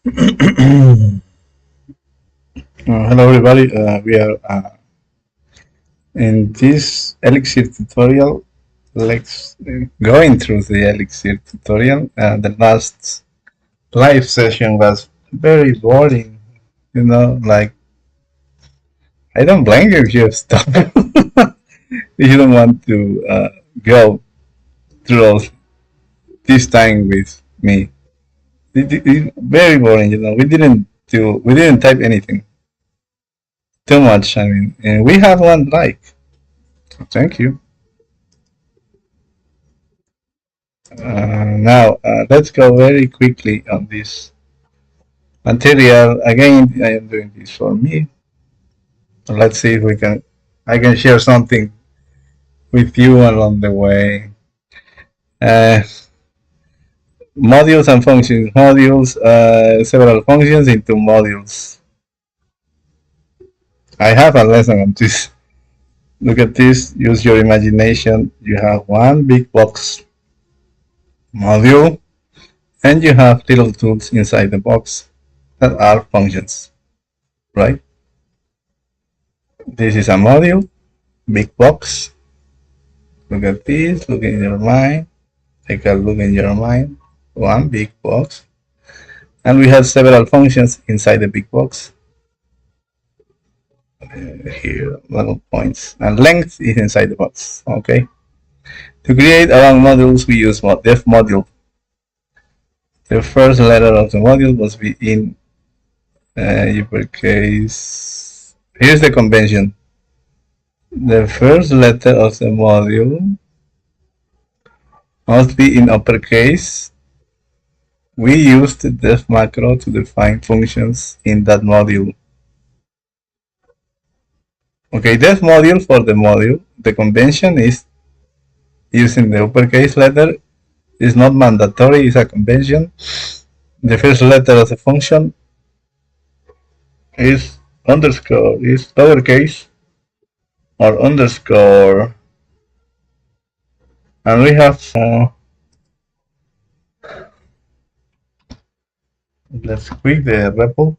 Hello everybody, we are in this Elixir tutorial. Let's going through the Elixir tutorial. The last live session was very boring, like I don't blame you if you stop. You don't want to go through all this time with me. Very boring, we didn't type anything too much. I mean, and we have one like. Thank you. Now, let's go very quickly on this material. Again, I am doing this for me. Let's see if I can share something with you along the way. Uh, Modules and functions. Modules, several functions into modules. I have a lesson on this. Look at this. Use your imagination. You have one big box module, and you have little tools inside the box that are functions, right? This is a module, big box. Look at this, look in your mind, take a look in your mind, one big box. And we have several functions inside the big box. Here, little points. And length is inside the box, okay? To create our own modules, we use def module. The first letter of the module must be in uppercase. Here's the convention. The first letter of the module must be in uppercase. We used the def macro to define functions in that module. Okay, def module for the module. The convention is using the uppercase letter. It's not mandatory, it's a convention. The first letter of the function is underscore, is lowercase or underscore. And we have let's click the repo.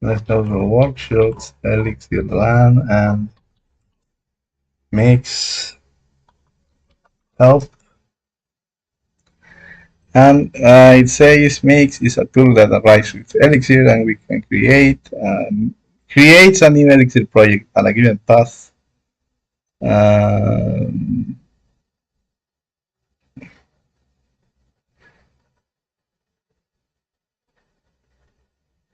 Let's go to workshops, Elixir run, and mix help. And it says mix is a tool that arrives with Elixir, and we can creates a new Elixir project at a given path.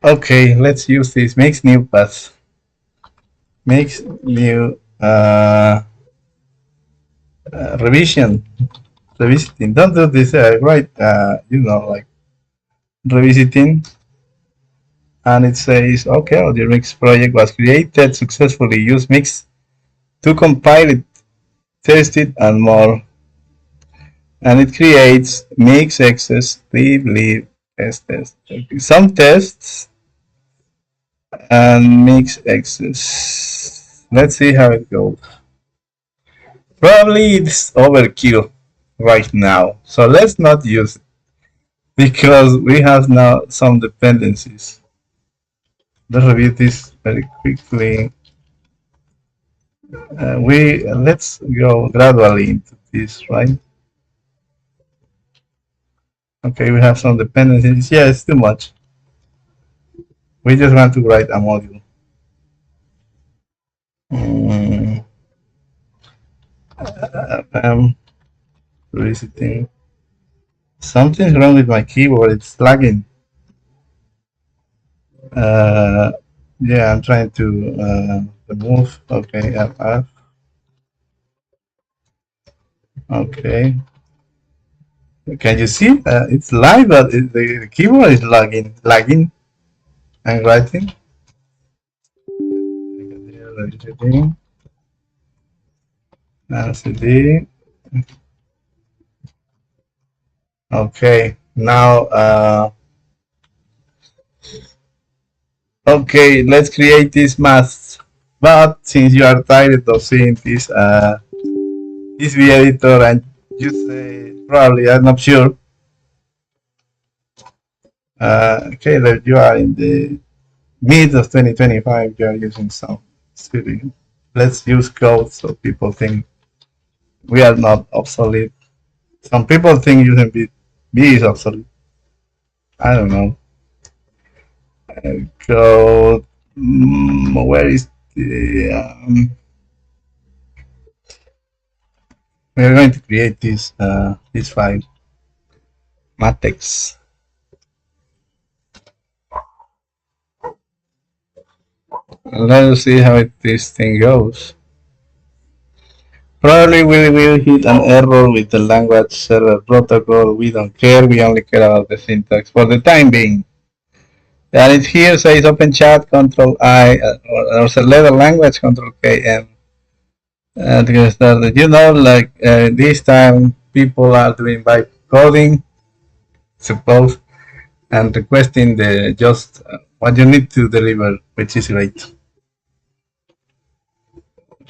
Okay, let's use this. Makes new path. Makes new revision. Revisiting. Don't do this, right? Like revisiting. And it says, okay, your mix project was created successfully. Use mix to compile it, test it, and more. And it creates mix, access, leave, test. Okay. Some tests and mix access. Let's see how it goes. Probably it's overkill right now, so let's not use it because we have now some dependencies. Let's review this very quickly. Let's go gradually into this, right? Okay, we have some dependencies. Yeah, it's too much. We just want to write a module. Revisiting. Something's wrong with my keyboard. It's lagging. Yeah, I'm trying to remove. Okay, F. Okay. Can you see? It's live, but the keyboard is lagging. I'm writing. LCD. Okay, now okay, let's create this mask. But since you are tired of seeing this V editor and you say probably, I'm not sure. Okay, that you are in the mid of 2025, you are using some studio. Let's use code so people think we are not obsolete. Some people think using B is obsolete. I don't know. Code. Where is the? We are going to create this file, matrix. Let us see how this thing goes. Probably we will hit an error with the language server protocol. We don't care. We only care about the syntax for the time being. And it here says open chat control I or select a language control K and get started. You know, like this time people are doing by coding, suppose, and requesting the just what you need to deliver, which is great.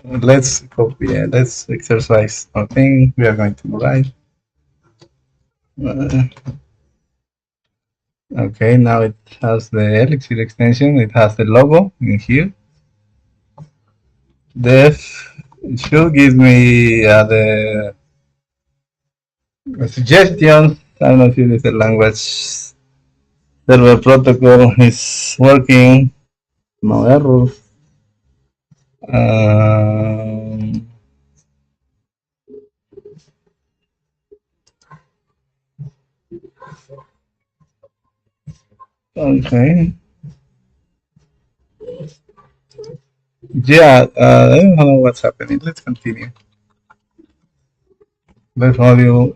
Let's copy. Let's exercise our thing. We are going to write. Uh, okay, now it has the Elixir extension. It has the logo in here. This should give me the suggestions. I don't know if it is the language server protocol is working. No errors. Um, okay. Yeah, I don't know what's happening. Let's continue. This module,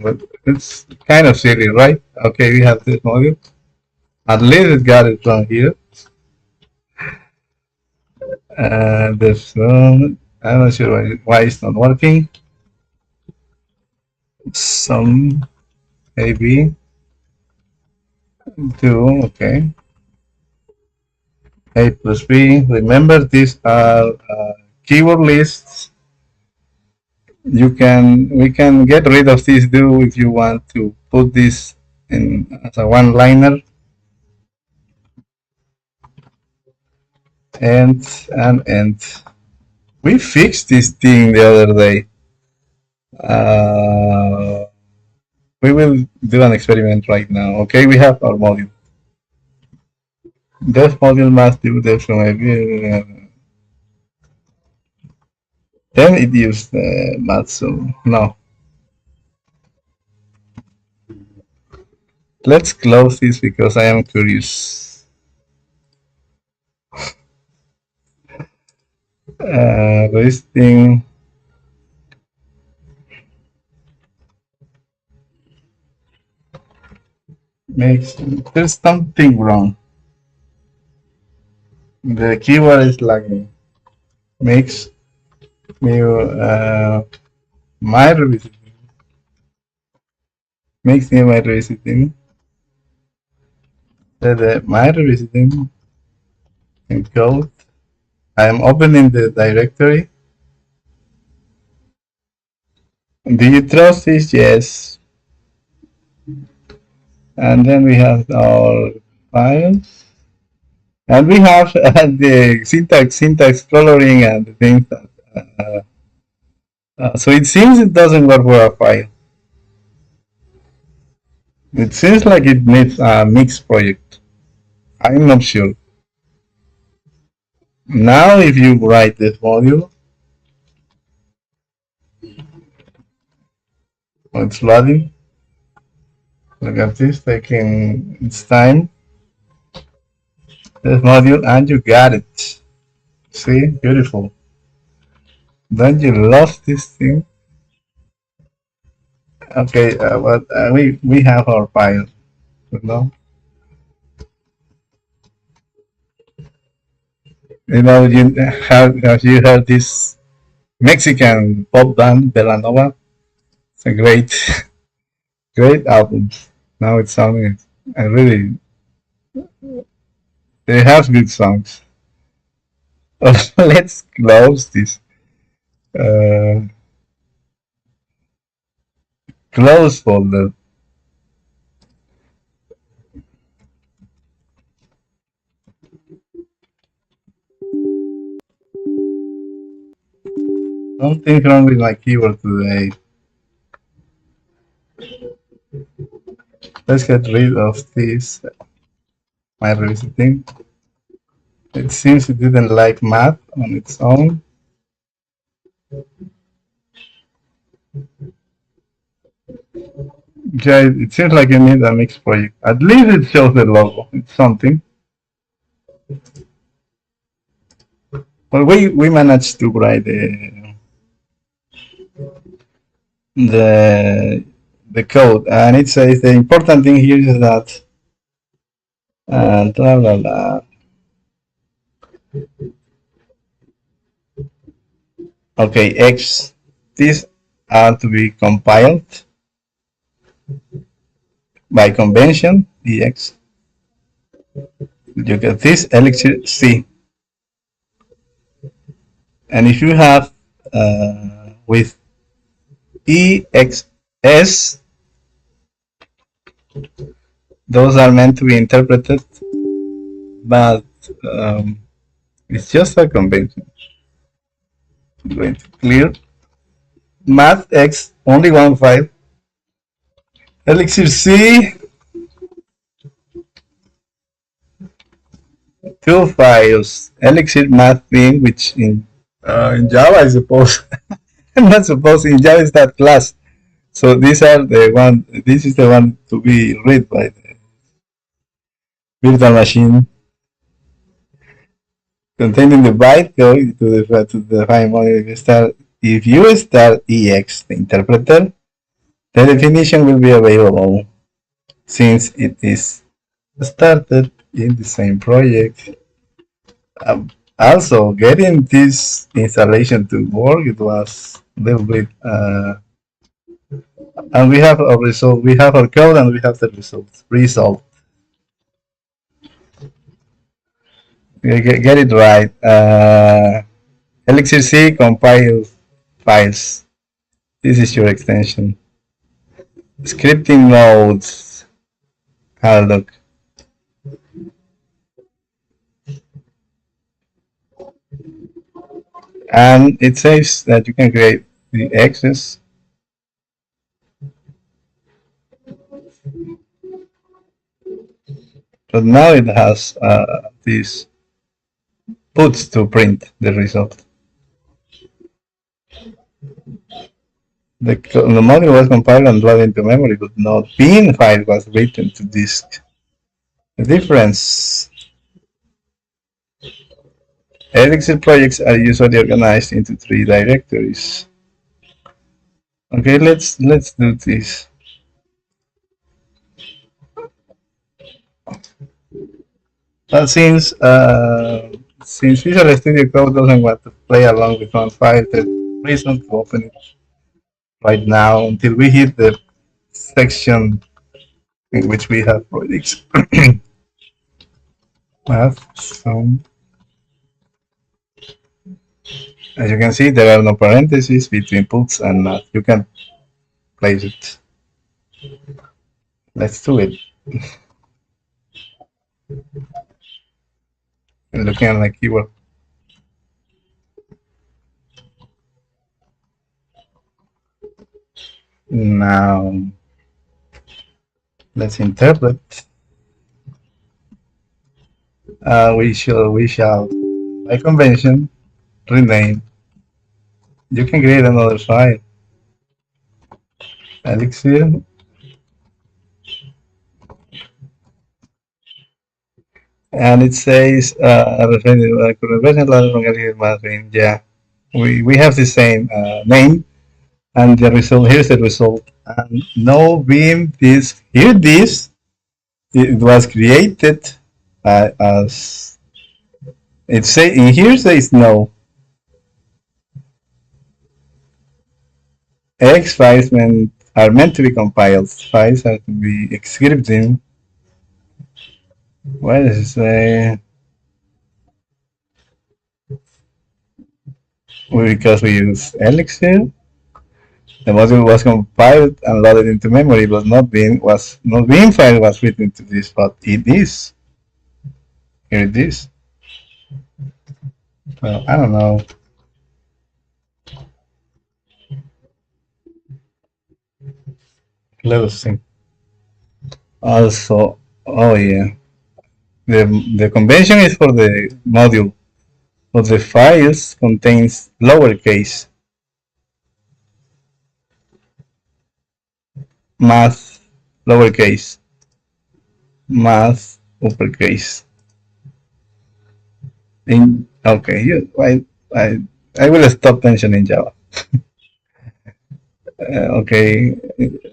but it's kind of silly, right? Okay, we have this module. At least it got it from here. This one, I'm not sure why it's not working. Some AB 2, okay. A plus B. Remember, these are keyword lists. We can get rid of this do if you want to put this in as a one-liner. And we fixed this thing the other day. We will do an experiment right now. Okay, we have our module. This module must do this from a then it used math, so no. Let's close this because I am curious. This thing makes there's something wrong. The keyword is lagging. Makes me my revisiting. Makes me my revisiting. My revisiting in code. I am opening the directory. Do you trust this? Yes. And then we have our files. And we have the syntax coloring and the things that. So it seems it doesn't work for a file. It seems like it needs a mixed project. I'm not sure. Now, if you write this module, it's loading. Look at this, taking its time. This module, and you got it. See, beautiful. Don't you love this thing? Okay, but we have our file, you know. You have you heard this Mexican pop band Belanova? It's a great great album. Now it's sounding. I really they have good songs. Let's close this. Uh, Close folder. Something wrong with my keyboard today. Let's get rid of this. My revisiting. It seems it didn't like math on its own. Yeah, it seems like you need a mixed project. At least it shows the logo. It's something. But we managed to write the the code, and it says the important thing here is that blah blah blah. Okay, X. These are to be compiled by convention. EX. You get this Elixir C, and if you have with EXS, those are meant to be interpreted, but it's just a convention. I'm going to clear math X only one file. Elixir C, two files. Elixir math thing, which in Java I suppose, I'm not supposed in Java is that class. So these are the one. This is the one to be read by the virtual machine, containing the bytecode to define model. If you start EX the interpreter, the definition will be available since it is started in the same project. Also, getting this installation to work, it was a little bit, and we have a result. We have our code and we have the result. Get it right. Elixir C compile files. This is your extension. Scripting modes. Have a look. And it says that you can create the access. But now it has these puts to print the result. The module was compiled and loaded into memory, but no bin file was written to disk. The difference. Elixir projects are usually organized into 3 directories. Okay, let's do this. But since Visual Studio Code doesn't want to play along with one file, there's no reason to open it right now until we hit the section in which we have projects. So, as you can see, there are no parentheses between puts and math. You can place it. Let's do it. Looking at my keyboard. Now, let's interpret. We shall, by convention, rename. You can create another file. Elixir. And it says conversion ladder from Elixir mapping. Yeah, we have the same name, and the result here's the result. And no beam this here this it was created as it say in here says no. X files are meant to be compiled. Files are to be scripting. What does it say? Because we use Elixir. The module was compiled and loaded into memory, but not bin file was written to this, but it is. Here it is. Well, I don't know. Let's see. Also, oh yeah, the convention is for the module, but the files contains lowercase, math, lowercase, math, uppercase. In okay, I I will stop mentioning Java. Okay,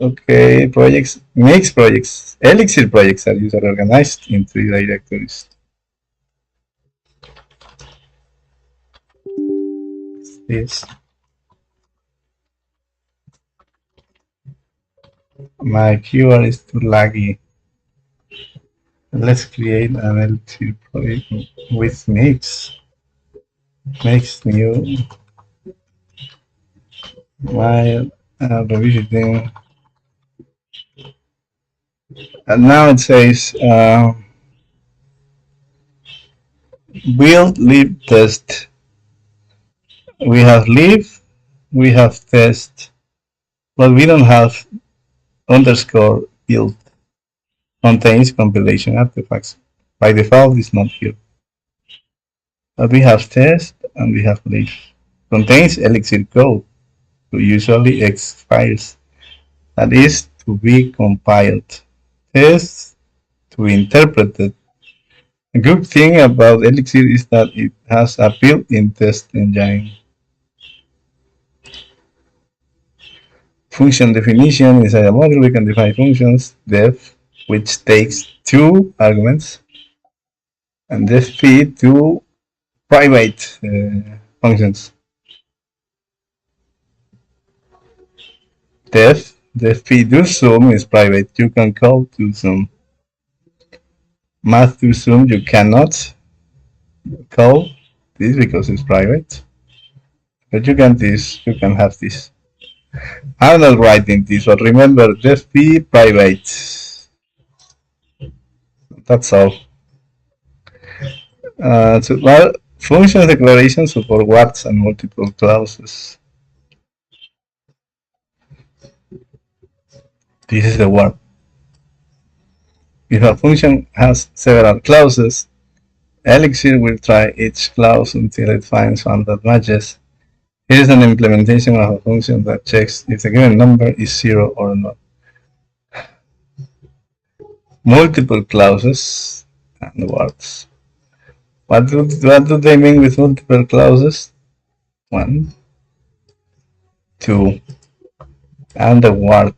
okay, projects, mixed projects, Elixir projects are user organized in three directories. Yes, my QR is too laggy. Let's create an Elixir project with mix new, my revisiting, and now it says build lib test. We have lib, we have test, but we don't have underscore build. Contains compilation artifacts. By default, it's not here. But we have test and we have lib. Contains Elixir code, usually X files, that is to be compiled. Test to be interpreted. A good thing about Elixir is that it has a built-in test engine. Function definition inside a module, we can define functions, def, which takes two arguments, and def feed two private functions. Def feed do sum is private. You can call to sum. Math to sum you cannot call this because it's private. But you can have this. I'm not writing this, but remember def feed private. That's all. Well, function declarations support words and multiple clauses. This is the word. If a function has several clauses, Elixir will try each clause until it finds one that matches. Here is an implementation of a function that checks if the given number is 0 or not. Multiple clauses and words. What do they mean with multiple clauses? 1, 2, and the word.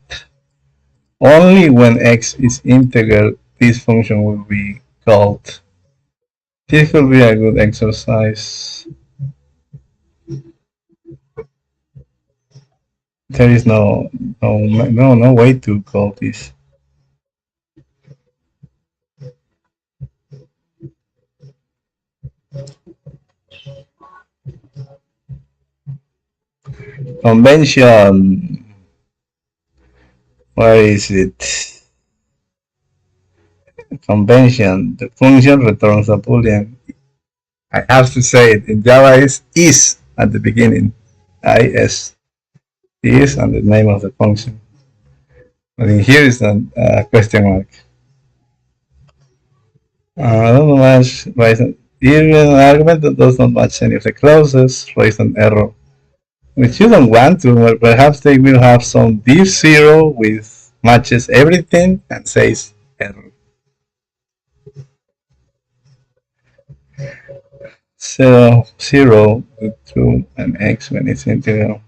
Only when x is integer, this function will be called. This will be a good exercise. There is no way to call this. Convention. Where is it? Convention. The function returns a boolean. I have to say it. In Java is at the beginning. Is is and the name of the function. But in here is a question mark. I don't know much. Even an argument that does not match any of the clauses, raise an error. Which you don't want to, but perhaps they will have some div 0 with matches everything and says error. So 0 to an x when it's integer.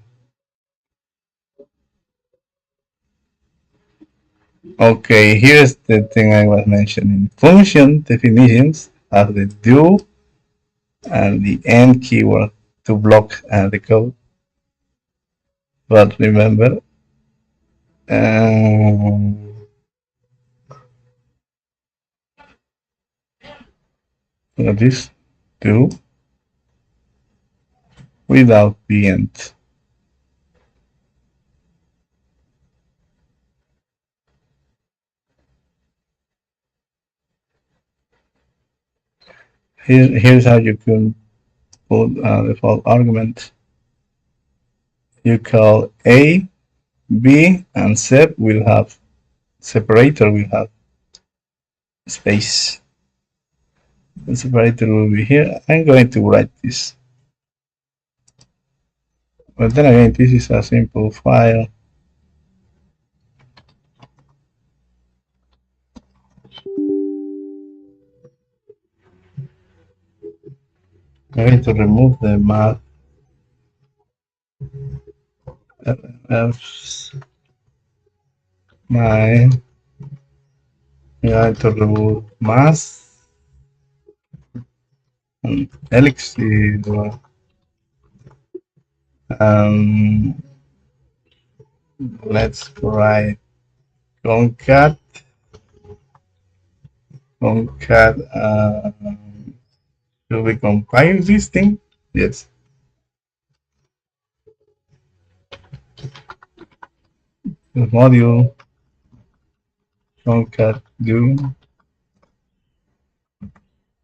Okay, here's the thing I was mentioning. Function definitions have the do and the end keyword to block the code. But remember, this do without the end. Here's how you can put a default argument. You call A, B, and Z will have separator will have space. The separator will be here. I'm going to write this. But then again, this is a simple file. I'm going to remove the math. My I'm going to remove math and Elixir. Um, let's write concat concat. Should we compile this thing? Yes. The module concat do.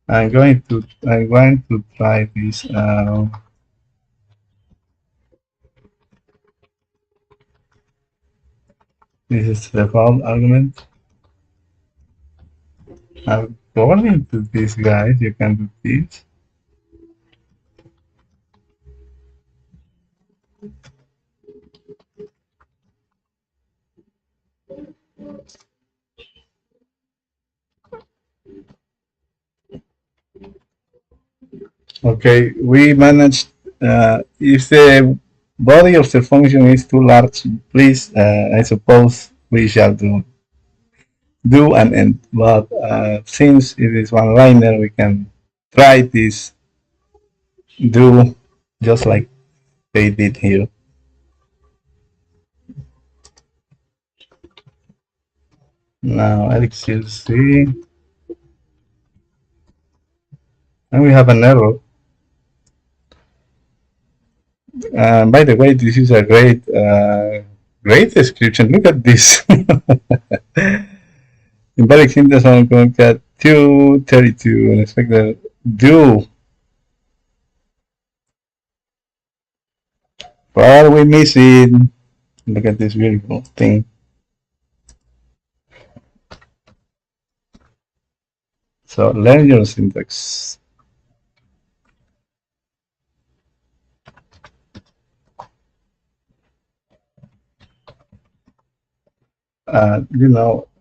I'm going to try this. This is the default argument. According to this, guys, you can do this. Okay, we managed. If the body of the function is too large, please, I suppose we shall do an end. But since it is one liner, we can try this do just like they did here. Now Elixir C, and we have an error. By the way, this is a great description. Look at this. Symbolic syntax on concat 232 and expect the do. What are we missing? Look at this beautiful thing. So learn your syntax.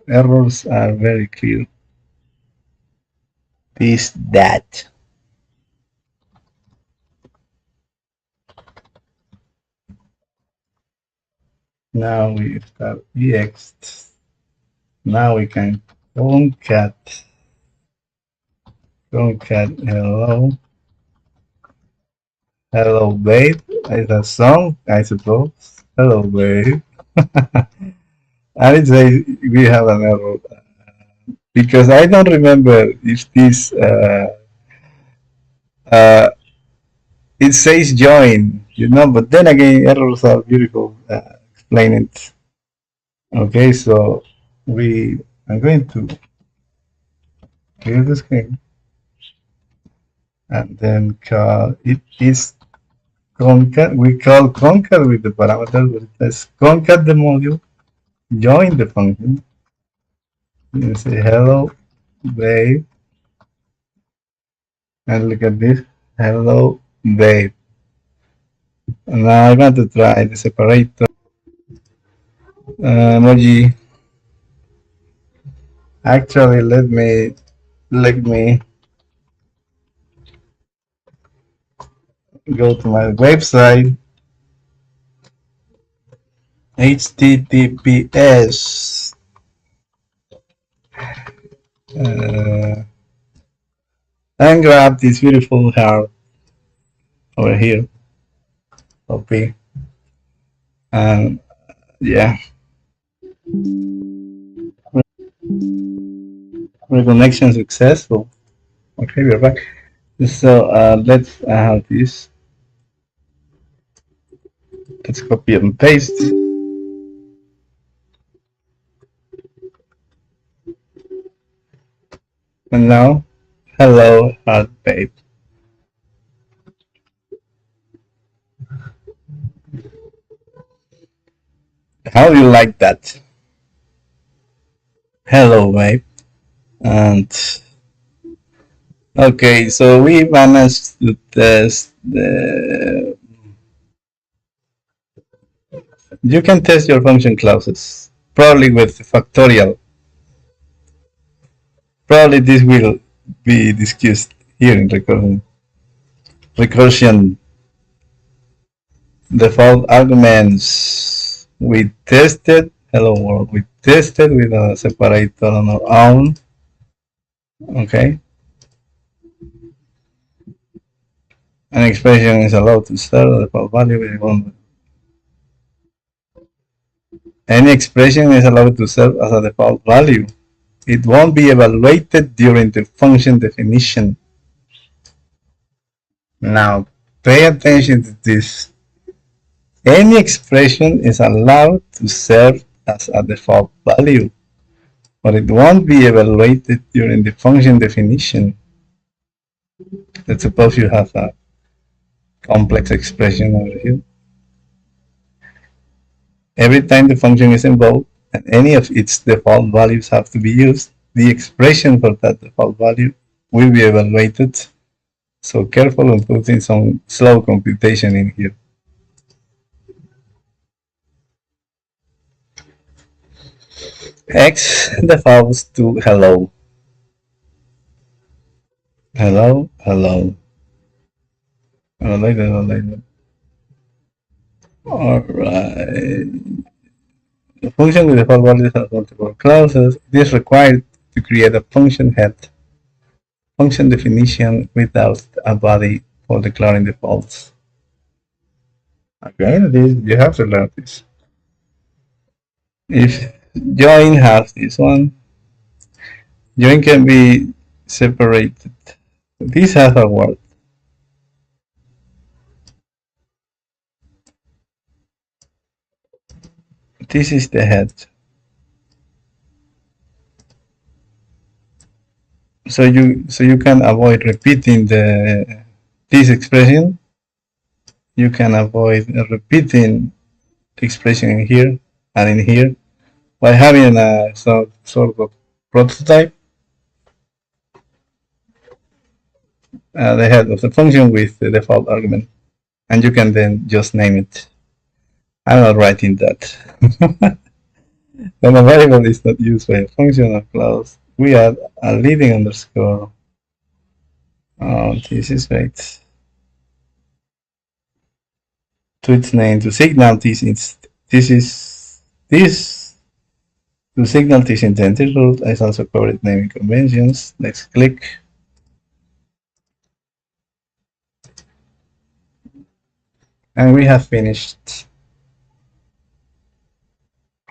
Errors are very clear. This, that. Now we start ex. Now we can concat hello. Hello babe. It's a song, I suppose. Hello babe. And it says we have an error because I don't remember if this uh, it says join, but then again errors are beautiful. Explain it. Okay, so we I'm going to clear the screen and then call it is concat. We call concat with the parameter, but it says concat the module, join the function, and say hello babe, and look at this, hello babe. And now I'm going to try the separator emoji. Actually, let me go to my website, https and grab this beautiful heart over here, copy, and yeah, reconnection successful. Okay, we're back. So let's have this. Let's copy and paste. And now, hello, heart babe. How do you like that? Hello, mate. And okay, so we managed to test the. You can test your function clauses, probably with factorial. Probably this will be discussed here in recursion. Recursion default arguments. We tested. Hello world. We tested with a separator on our own. Okay. An expression is allowed to start the default value with one. Any expression is allowed to serve as a default value. It won't be evaluated during the function definition. Now, pay attention to this. Any expression is allowed to serve as a default value, but it won't be evaluated during the function definition. Let's suppose you have a complex expression over here. Every time the function is invoked and any of its default values have to be used, the expression for that default value will be evaluated. So careful on putting some slow computation in here. X defaults to hello. Hello, hello. Alright. A function with default values has multiple clauses. It is required to create a function head function definition without a body for declaring defaults. Okay, you have to learn this. If join has this one, join can be separated. This has a word. This is the head. So you can avoid repeating this expression. You can avoid repeating the expression in here and in here by having a sort of prototype, the head of the function with the default argument, and you can then just name it. I'm not writing that. When a variable is not used by a function or clause, we add a leading underscore. Oh, this is great. To its name to signal this to signal this intended root is also covered naming conventions. Let's click. And we have finished.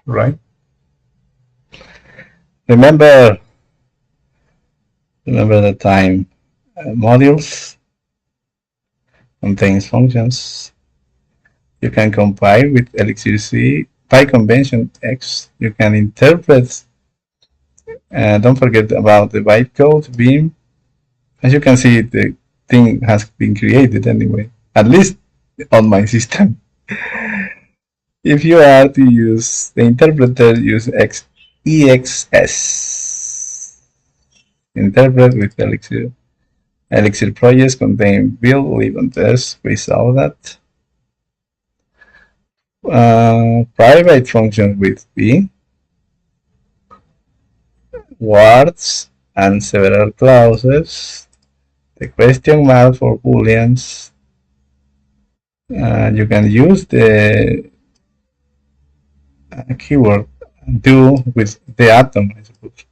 Right? Remember the time. Modules contains functions. You can compile with Elixir C by convention X. You can interpret. Don't forget about the bytecode beam. As you can see, the thing has been created anyway, at least on my system. If you are to use the interpreter, use EXS. Interpret with Elixir. Elixir projects contain build, live, and test. We saw that. Private function with B. Words and several clauses. The question mark for booleans. You can use the keyword do with the atom, I suppose.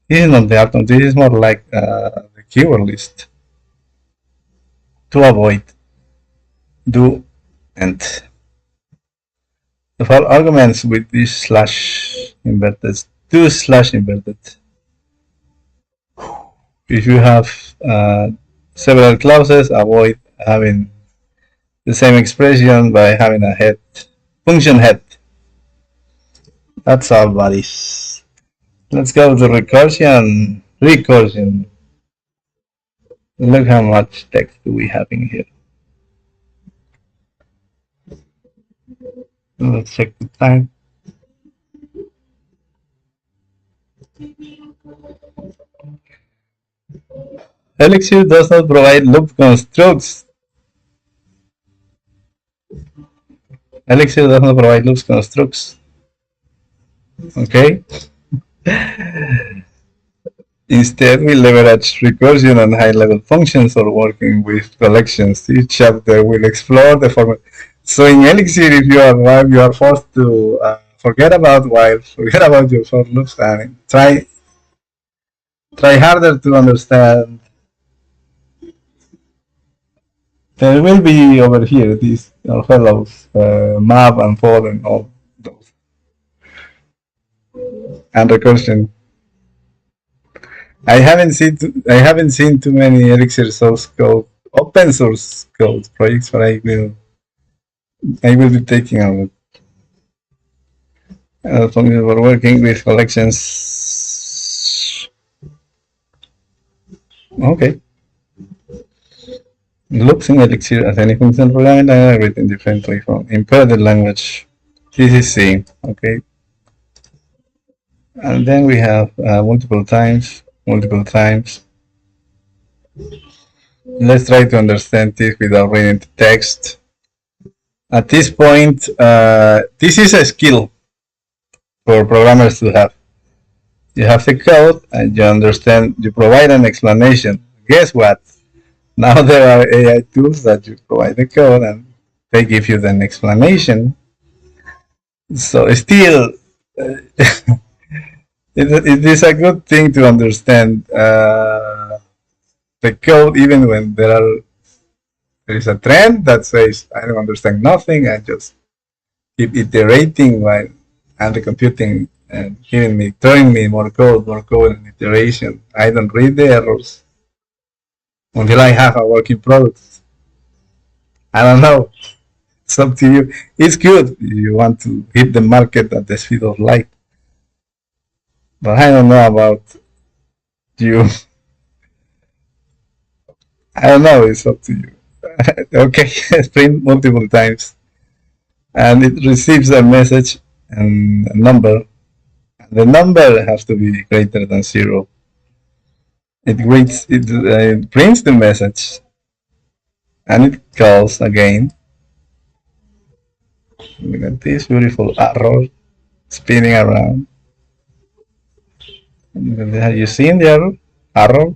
This is not the atom, this is more like the keyword list to avoid do and the file arguments with this slash inverted, do slash inverted. If you have several clauses, avoid having the same expression by having a head function head. That's all, buddies. Let's go to recursion. Look how much text do we have in here. Let's check the time. Elixir does not provide loop constructs. Elixir does not provide loop constructs. Okay. Instead, we leverage recursion and high-level functions or working with collections. Each chapter will explore the format. So in Elixir, if you are while you are forced to forget about while, forget about your for loops, and try harder to understand. There will be over here these fellows, map and for and all those, and recursion. I haven't seen too many Elixir source code, open source code projects, but I will be taking a look. Functions for working with collections. Okay. Loops in Elixir as any functional programming language written differently from embedded language. This is C. Okay. And then we have multiple times, multiple times. Let's try to understand this without reading the text. At this point, this is a skill for programmers to have. You have the code and you understand, you provide an explanation. Guess what? Now there are AI tools that you provide the code and they give you an explanation. So still, it is a good thing to understand the code even when there is a trend that says I don't understand nothing. I just keep iterating while and the computing and giving me, throwing me more code, and iteration. I don't read the errors until I have a working product. I don't know. It's up to you. It's good. You want to hit the market at the speed of light. But I don't know about you. I don't know. It's up to you. Okay, print multiple times. And it receives a message and a number. The number has to be greater than 0. It prints the message and it calls again. Look at this beautiful arrow spinning around. Have you seen the arrow?